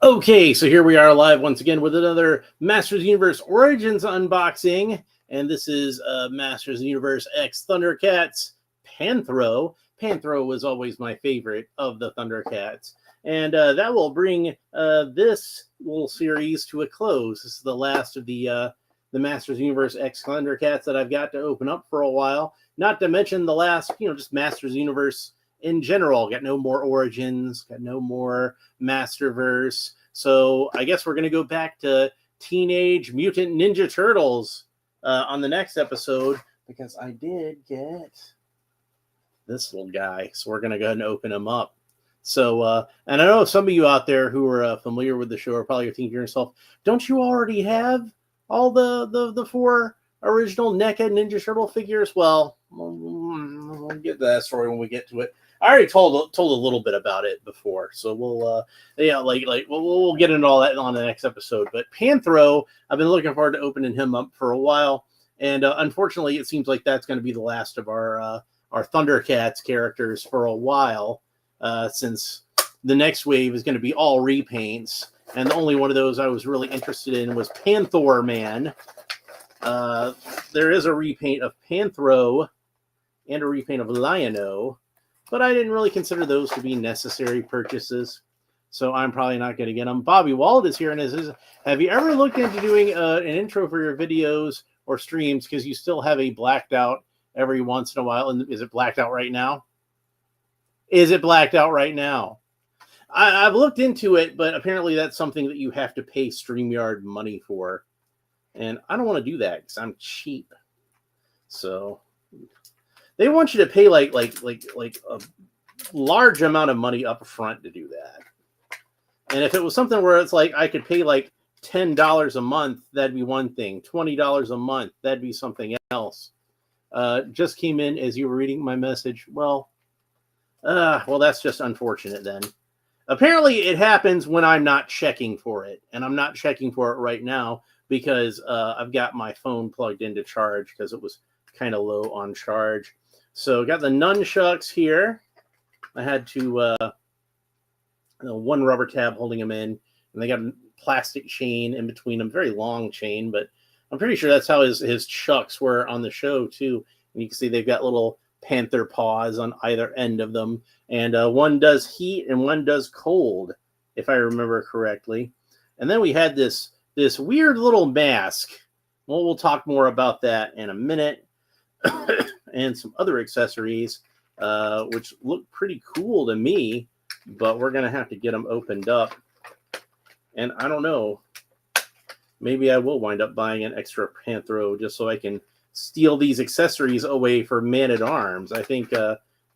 Okay, so here we are live once again with another Masters Universe Origins unboxing, and this is Masters Universe X Thundercats Panthro. Panthro was always my favorite of the Thundercats, and that will bring this little series to a close. This is the last of the Masters Universe X Thundercats that I've got to open up for a while. Not to mention the last, just Masters Universe in general. Got no more Origins, got no more Masterverse. So I guess we're going to go back to Teenage Mutant Ninja Turtles on the next episode, because I did get this little guy. So we're going to go ahead and open him up. So, and I know some of you out there who are familiar with the show are probably thinking to yourself, don't you already have all the four original NECA Ninja Turtle figures? Well, we'll get to that story when we get to it. I already told a little bit about it before, so we'll we'll get into all that on the next episode. But Panthro, I've been looking forward to opening him up for a while, and unfortunately, it seems like that's going to be the last of our Thundercats characters for a while, since the next wave is going to be all repaints, and the only one of those I was really interested in was Panthro Man. There is a repaint of Panthro and a repaint of Lion-O, but I didn't really consider those to be necessary purchases, so I'm probably not going to get them. Bobby Wallet is here and says, have you ever looked into doing an intro for your videos or streams, because you still have a blacked out every once in a while? And is it blacked out right now? Is it blacked out right now? I've looked into it, but apparently that's something that you have to pay StreamYard money for, and I don't want to do that because I'm cheap. So they want you to pay like a large amount of money up front to do that. And if it was something where it's like I could pay like $10 a month, that'd be one thing. $20 a month, that'd be something else. Just came in as you were reading my message. Well, that's just unfortunate then. Apparently it happens when I'm not checking for it, and I'm not checking for it right now because I've got my phone plugged into charge because it was kind of low on charge. So got the nunchucks here. I had to one rubber tab holding them in, and they got a plastic chain in between them, very long chain, but I'm pretty sure that's how his chucks were on the show too. And you can see they've got little panther paws on either end of them, and one does heat and one does cold, if I remember correctly. And then we had this weird little mask. Well, we'll talk more about that in a minute. And some other accessories, which look pretty cool to me, but we're going to have to get them opened up. And I don't know, maybe I will wind up buying an extra Panthro just so I can steal these accessories away for Man-at-Arms. I think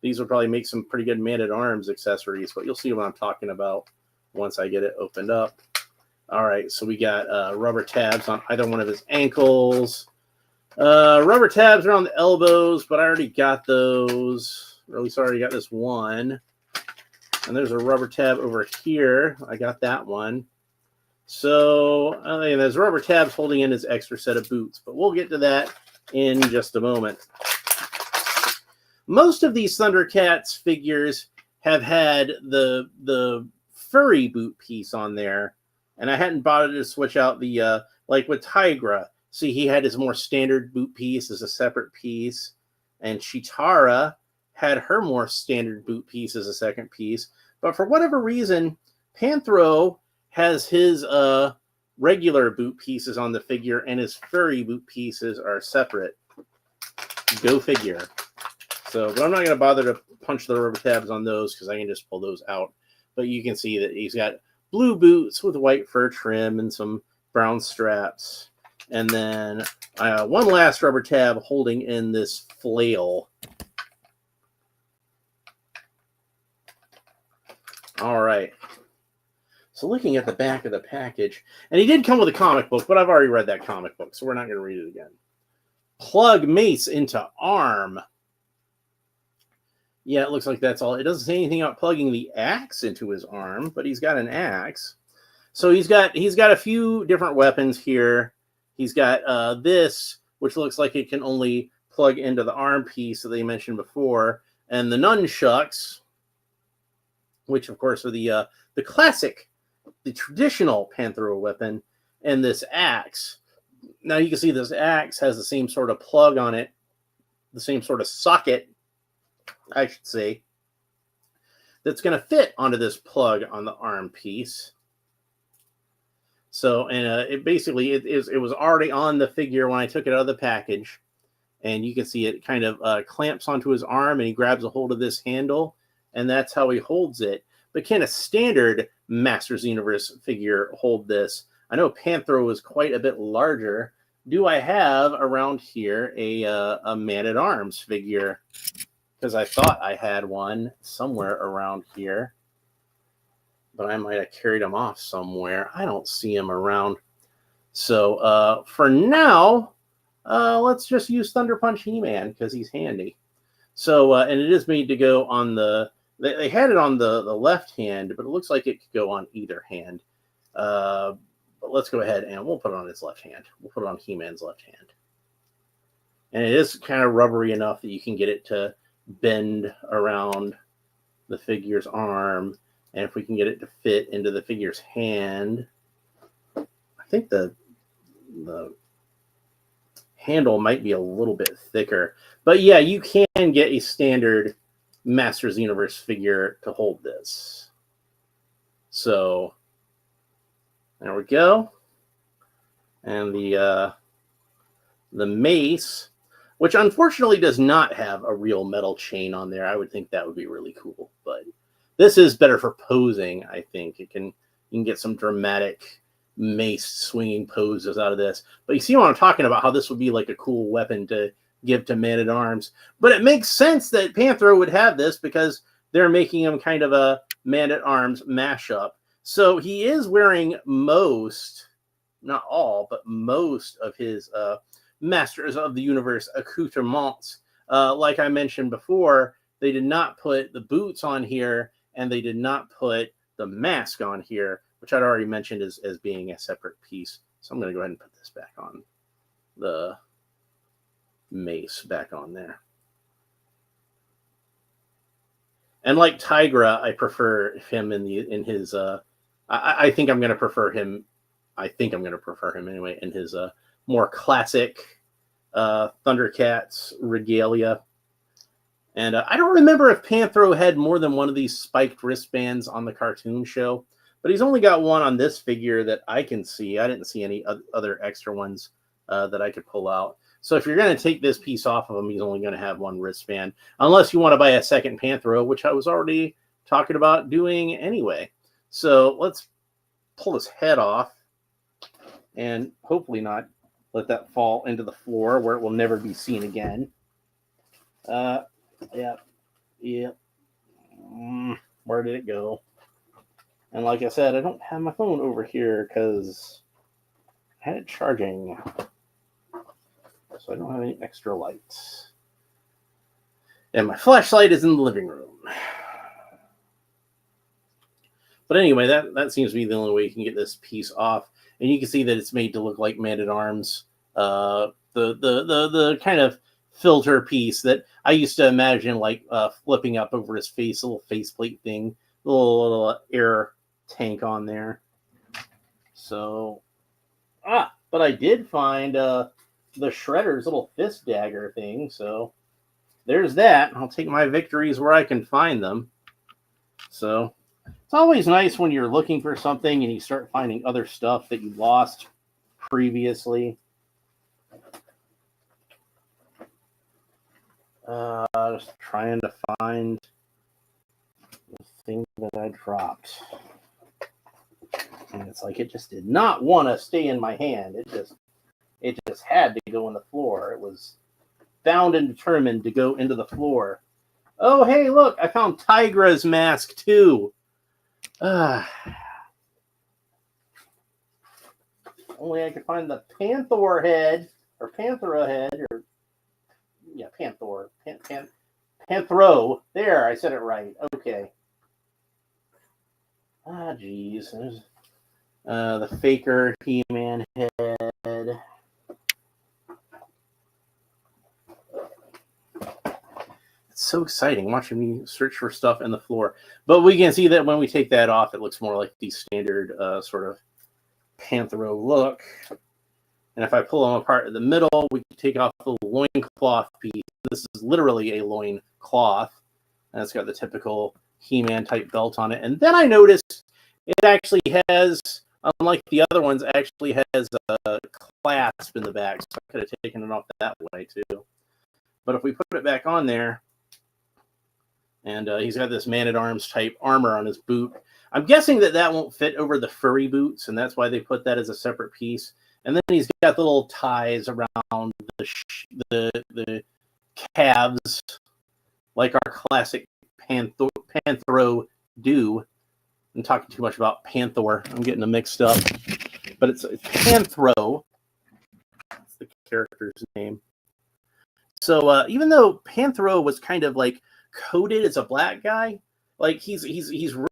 these will probably make some pretty good Man-at-Arms accessories, but you'll see what I'm talking about once I get it opened up. All right, so we got rubber tabs on either one of his ankles. Rubber tabs are on the elbows, but I already got those. Or at least I already got this one. And there's a rubber tab over here. I got that one. So there's rubber tabs holding in his extra set of boots, but we'll get to that in just a moment. Most of these Thundercats figures have had the furry boot piece on there, and I hadn't bothered to switch out the like with Tigra. See, he had his more standard boot piece as a separate piece, and Chitara had her more standard boot piece as a second piece. But for whatever reason, Panthro has his regular boot pieces on the figure, and his furry boot pieces are separate. Go figure. So, but I'm not going to bother to punch the rubber tabs on those because I can just pull those out. But you can see that he's got blue boots with white fur trim and some brown straps. And then one last rubber tab holding in this flail. All right. So looking at the back of the package, and he did come with a comic book, but I've already read that comic book, so we're not going to read it again. Plug mace into arm. Yeah, it looks like that's all. It doesn't say anything about plugging the axe into his arm, but he's got an axe. So he's got a few different weapons here. He's got this, which looks like it can only plug into the arm piece that they mentioned before, and the nunchucks, which of course are the classic the traditional Panthro weapon and this axe. Now you can see this axe has the same sort of plug on it, the same sort of socket, I should say, that's going to fit onto this plug on the arm piece. So, and it basically, it was already on the figure when I took it out of the package. And you can see it kind of clamps onto his arm, and he grabs a hold of this handle, and that's how he holds it. But can a standard Masters Universe figure hold this? I know Panthro is quite a bit larger. Do I have around here a Man-at-Arms figure? Because I thought I had one somewhere around here, but I might have carried him off somewhere. I don't see him around. So for now, let's just use Thunder Punch He-Man because he's handy. So, and it is made to go on the, they had it on the left hand, but it looks like it could go on either hand. But let's go ahead and we'll put it on his left hand. We'll put it on He-Man's left hand. And it is kind of rubbery enough that you can get it to bend around the figure's arm. And if we can get it to fit into the figure's hand, I think the handle might be a little bit thicker. But yeah, you can get a standard Masters Universe figure to hold this. So there we go. And the mace, which unfortunately does not have a real metal chain on there. I would think that would be really cool, but this is better for posing. I think you can get some dramatic mace swinging poses out of this. But you see what I'm talking about, how this would be like a cool weapon to give to Man-at-Arms. But it makes sense that Panthro would have this because they're making him kind of a Man-at-Arms mashup. So he is wearing most, not all, but most of his Masters of the Universe accoutrements. Like I mentioned before, they did not put the boots on here, and they did not put the mask on here, which I'd already mentioned as being a separate piece. So I'm going to go ahead and put this back on, the mace back on there. And like Tigra, I prefer him in his. I think I'm going to prefer him. I think I'm going to prefer him anyway in his more classic Thundercats regalia. And I don't remember if Panthro had more than one of these spiked wristbands on the cartoon show, but he's only got one on this figure that I can see. I didn't see any other extra ones that I could pull out. So if you're going to take this piece off of him, he's only going to have one wristband, unless you want to buy a second Panthro, which I was already talking about doing anyway. So let's pull his head off and hopefully not let that fall into the floor where it will never be seen again. Yeah. Where did it go? And like I said, I don't have my phone over here because I had it charging. So I don't have any extra lights. And my flashlight is in the living room. But anyway, that seems to be the only way you can get this piece off. And you can see that it's made to look like Man-at-Arms. The kind of filter piece that I used to imagine like flipping up over his face, a little faceplate thing, little air tank on there. So, but I did find the Shredder's little fist dagger thing. So there's that. I'll take my victories where I can find them. So it's always nice when you're looking for something and you start finding other stuff that you lost previously. Just trying to find the thing that I dropped. And it's like it just did not want to stay in my hand. It just had to go on the floor. It was bound and determined to go into the floor. Oh, hey, look, I found Tigra's mask too. Only I could find the Panthro head, or Panthro head, or yeah, Panthro. Panthro. There, I said it right. Okay. Geez. There's the Faker He-Man head. It's so exciting watching me search for stuff in the floor. But we can see that when we take that off, it looks more like the standard sort of Panthro look. And if I pull them apart in the middle, we can take off the loincloth piece. This is literally a loincloth. And it's got the typical He-Man type belt on it. And then I noticed it actually has, unlike the other ones, actually has a clasp in the back. So I could have taken it off that way too. But if we put it back on there, and he's got this Man-at-Arms type armor on his boot. I'm guessing that won't fit over the furry boots, and that's why they put that as a separate piece. And then he's got the little ties around the calves, like our classic Panthro do. I'm talking too much about Panthro. I'm getting them mixed up. But it's Panthro. That's the character's name. So even though Panthro was kind of like coded as a black guy, like he's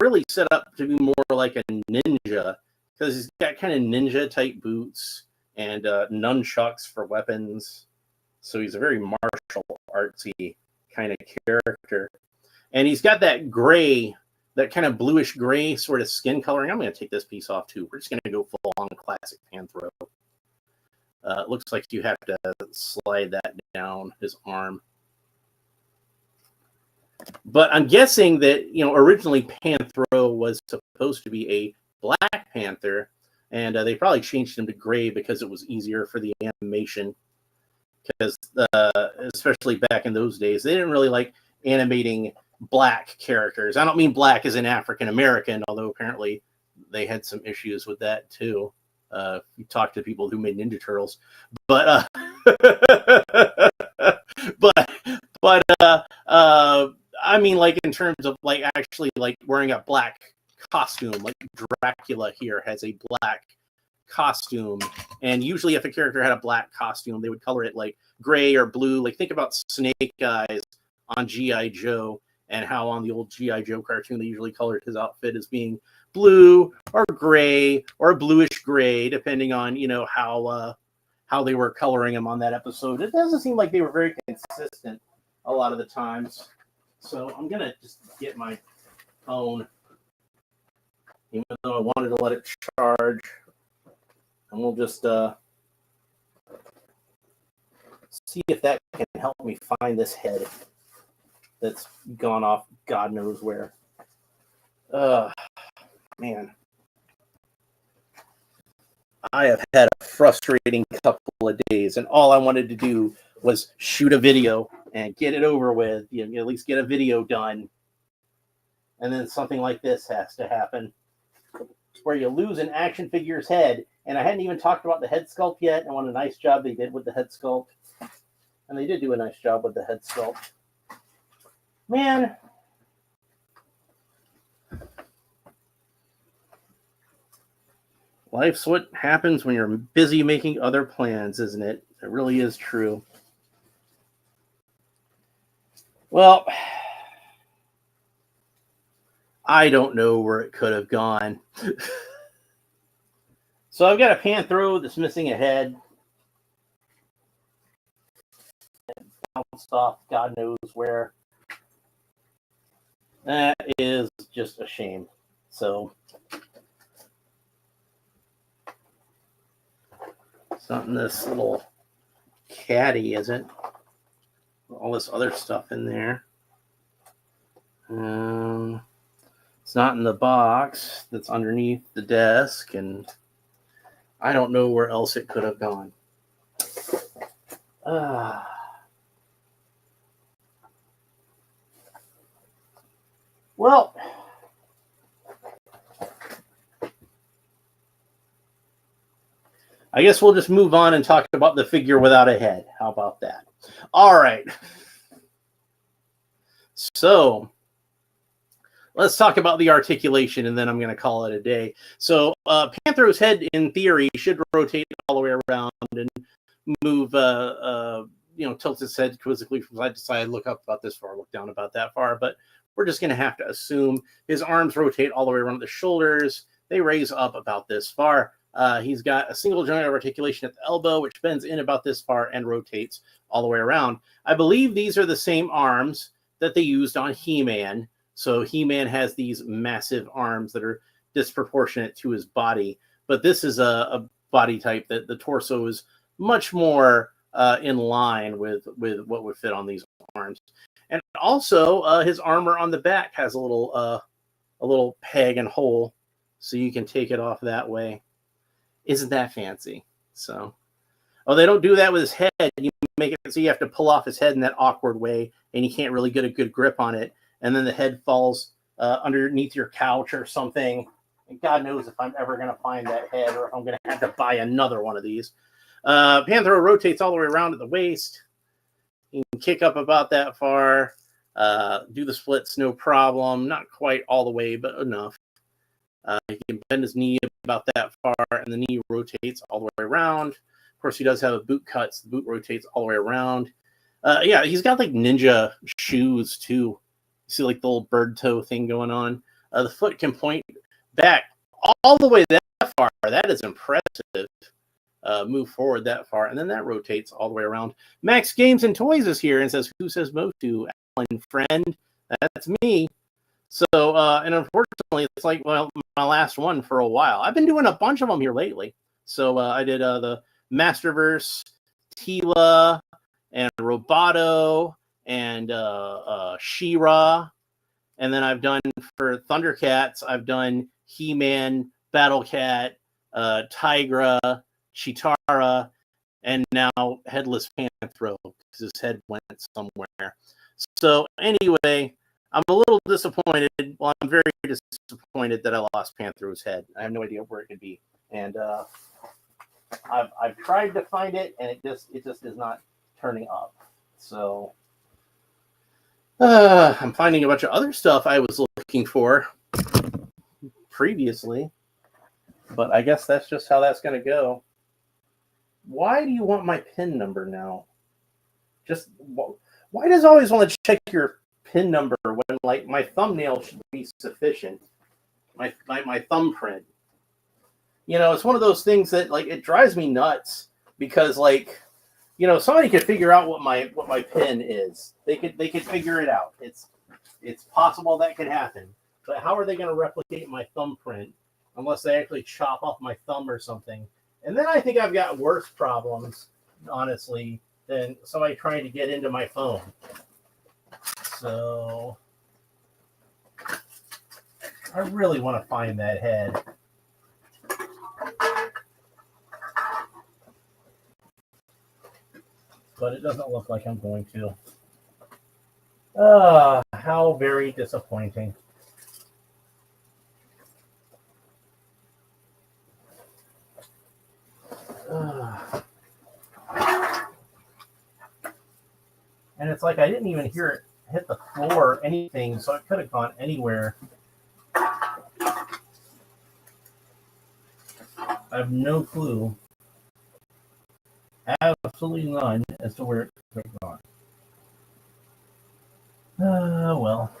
really set up to be more like a ninja, because he's got kind of ninja type boots and nunchucks for weapons. So he's a very martial artsy kind of character. And he's got that gray, that kind of bluish gray sort of skin coloring. I'm going to take this piece off too. We're just going to go full on classic Panthro. It looks like you have to slide that down his arm. But I'm guessing that, originally Panthro was supposed to be a Black Panther, and they probably changed him to gray because it was easier for the animation. Because especially back in those days, they didn't really like animating black characters. I don't mean black as in African American, although apparently they had some issues with that too. You talk to people who made Ninja Turtles, but I mean, like in terms of like actually like wearing a black costume, like Dracula here has a black costume, and usually if a character had a black costume, they would color it like gray or blue. Like think about Snake Eyes on G.I. Joe, and how on the old G.I. Joe cartoon they usually colored his outfit as being blue or gray or bluish gray, depending on how they were coloring him on that episode. It doesn't seem like they were very consistent a lot of the times. So I'm gonna just get my phone, even though I wanted to let it charge, and we'll just see if that can help me find this head that's gone off God knows where. Man, I have had a frustrating couple of days, and all I wanted to do was shoot a video and get it over with, at least get a video done. And then something like this has to happen, where you lose an action figure's head. And I hadn't even talked about the head sculpt yet, and what a nice job they did with the head sculpt. And they did do a nice job with the head sculpt. Man. Life's what happens when you're busy making other plans, isn't it? It really is true. Well, I don't know where it could have gone. So I've got a Panthro that's missing a head. It bounced off God knows where. That is just a shame. So it's not in this little caddy, is it? All this other stuff in there. It's not in the box that's underneath the desk, and I don't know where else it could have gone. Well, I guess we'll just move on and talk about the figure without a head. How about that? All right. So let's talk about the articulation, and then I'm going to call it a day. So Panthro's head, in theory, should rotate all the way around and move, tilt its head quizzically from side to side, look up about this far, look down about that far. But we're just going to have to assume his arms rotate all the way around the shoulders. They raise up about this far. He's got a single joint of articulation at the elbow, which bends in about this far and rotates all the way around. I believe these are the same arms that they used on He-Man. So He-Man has these massive arms that are disproportionate to his body, but this is a body type that the torso is much more in line with what would fit on these arms. And also, his armor on the back has a little peg and hole, so you can take it off that way. Isn't that fancy? So, oh, they don't do that with his head. You make it so you have to pull off his head in that awkward way, and you can't really get a good grip on it. And then the head falls underneath your couch or something. And God knows if I'm ever going to find that head, or if I'm going to have to buy another one of these. Panthro rotates all the way around at the waist. You can kick up about that far. Do the splits, no problem. Not quite all the way, but enough. He can bend his knee about that far, and the knee rotates all the way around. Of course, he does have a boot cut, so the boot rotates all the way around. Yeah, he's got like ninja shoes too. You see like the little bird toe thing going on. The foot can point back all the way that far. That is impressive. Move forward that far, and then that rotates all the way around. Max Games and Toys is here and says, "Who says Motu?" Alan, friend, that's me. So, and unfortunately, it's like, well, my last one for a while. I've been doing a bunch of them here lately. So I did the Masterverse, Tila, and Roboto, and She-Ra. And then I've done for Thundercats, I've done He-Man, Battle Cat, Tigra, Chitara, and now Headless Panthro, because his head went somewhere. So anyway, I'm a little disappointed. Well, I'm very disappointed that I lost Panthro's head. I have no idea where it could be. And I've tried to find it, and it just is not turning up. So I'm finding a bunch of other stuff I was looking for previously, but I guess that's just how that's going to go. Why do you want my PIN number now? Just why does it always want to check your PIN number when like my thumbnail should be sufficient? My thumbprint. You know, it's one of those things that like it drives me nuts because like, you know, somebody could figure out what my PIN is. They could figure it out. It's possible that could happen. But how are they going to replicate my thumbprint unless they actually chop off my thumb or something? And then I think I've got worse problems, honestly, than somebody trying to get into my phone. So I really want to find that head. But it doesn't look like I'm going to. How very disappointing. And it's like I didn't even hear it hit the floor or anything, so it could have gone anywhere. I have no clue. Absolutely none as to where it could have gone. Well.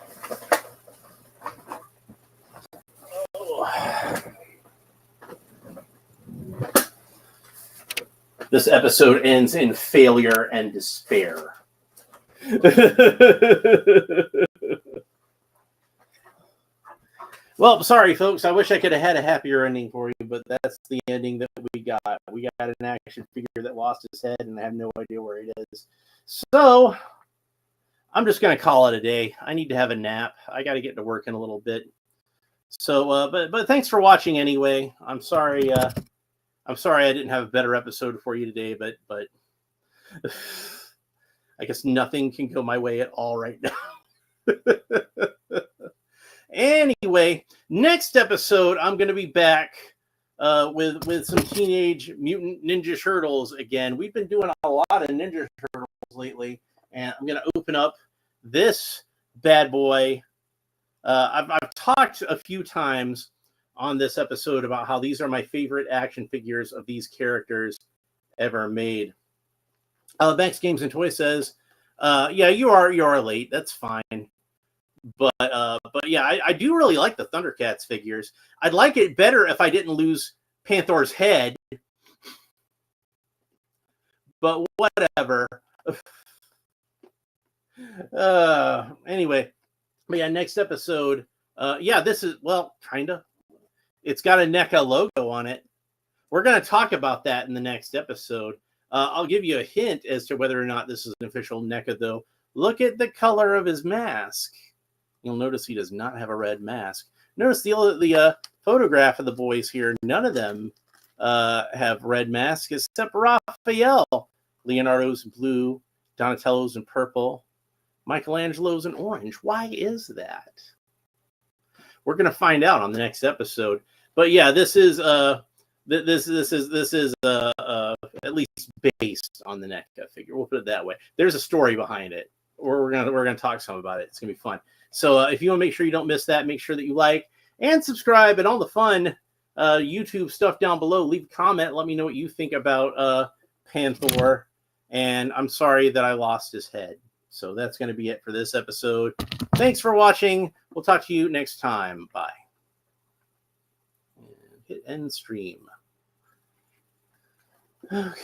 This episode ends in failure and despair. Well, sorry, folks. I wish I could have had a happier ending for you, but that's the ending that we got. We got an action figure that lost his head, and I have no idea where it is. So I'm just going to call it a day. I need to have a nap. I got to get to work in a little bit. So, but thanks for watching anyway. I'm sorry. I'm sorry I didn't have a better episode for you today, but I guess nothing can go my way at all right now. Anyway, next episode, I'm going to be back with some Teenage Mutant Ninja Turtles again. We've been doing a lot of Ninja Turtles lately, and I'm going to open up this bad boy. I've talked a few times on this episode about how these are my favorite action figures of these characters ever made. Max Games and Toys says, yeah, you are late. That's fine. But yeah, I do really like the Thundercats figures. I'd like it better if I didn't lose Panthro's head. But whatever. Anyway, but yeah, next episode. Yeah, this is, well, kind of. It's got a NECA logo on it. We're going to talk about that in the next episode. I'll give you a hint as to whether or not this is an official NECA, though. Look at the color of his mask. You'll notice he does not have a red mask. Notice the photograph of the boys here. None of them have red masks except Raphael. Leonardo's in blue, Donatello's in purple, Michelangelo's in orange. Why is that? We're going to find out on the next episode. But yeah, this is at least based on the NECA figure. We'll put it that way. There's a story behind it. We're gonna talk some about it. It's gonna be fun. So if you want to make sure you don't miss that, make sure that you like and subscribe and all the fun YouTube stuff down below. Leave a comment. Let me know what you think about Panthro. And I'm sorry that I lost his head. So that's going to be it for this episode. Thanks for watching. We'll talk to you next time. Bye. And hit end stream. Okay.